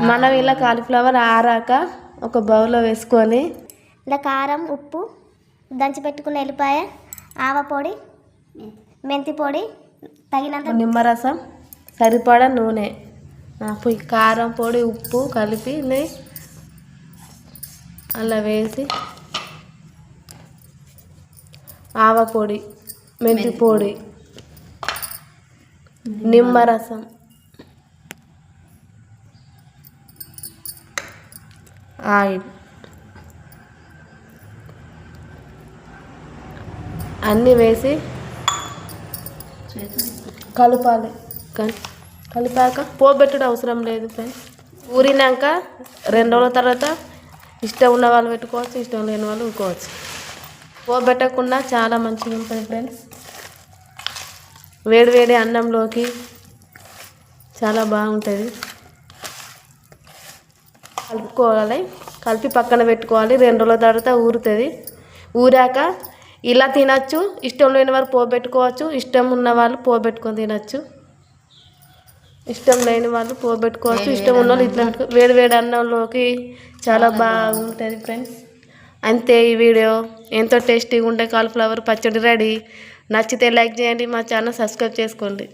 మనం ఇలా కాలీఫ్లవర్ ఆరాక ఒక బౌల్లో వేసుకొని ఇలా కారం ఉప్పు దంచి పెట్టుకున్న ఎల్లిపాయ ఆవ పొడి మెంతి పొడి తగినంత నిమ్మరసం సరిపడా నూనె కారం పొడి ఉప్పు కలిపి అలా వేసి ఆవ పొడి మెంతి పొడి నిమ్మరసం ఆయిల్ అన్నీ వేసి కలపాలి. కలిపాక పోబెట్టుడు అవసరం లేదు ఫ్రెండ్స్. ఊరినాక 2 రోజుల తర్వాత ఇష్టం ఉన్న వాళ్ళు పెట్టుకోవచ్చు, ఇష్టం లేని వాళ్ళు ఊరుకోవచ్చు. పోబెట్టకుండా చాలా మంచిగా ఉంటుంది ఫ్రెండ్స్. వేడి వేడి అన్నంలోకి చాలా బాగుంటుంది. కలుపుకోవాలి, కలిపి పక్కన పెట్టుకోవాలి. 2 రోజుల తర్వాత ఊరుతుంది. ఊరాక ఇలా తినచ్చు, ఇష్టం లేని వారు పోబెట్టుకోవచ్చు, ఇష్టం ఉన్న వాళ్ళు పోబెట్టుకొని తినచ్చు, ఇష్టం లేని వాళ్ళు పోబెట్టుకోవచ్చు, ఇష్టం ఉన్న వాళ్ళు ఇట్లా వేడి వేడి అన్నంలోకి చాలా బాగుంటుంది ఫ్రెండ్స్. అంతే, ఈ వీడియో ఎంతో టేస్టీగా ఉండే కాలీఫ్లవర్ పచ్చడి రెడీ. నచ్చితే లైక్ చేయండి, మా ఛానల్ సబ్స్క్రైబ్ చేసుకోండి.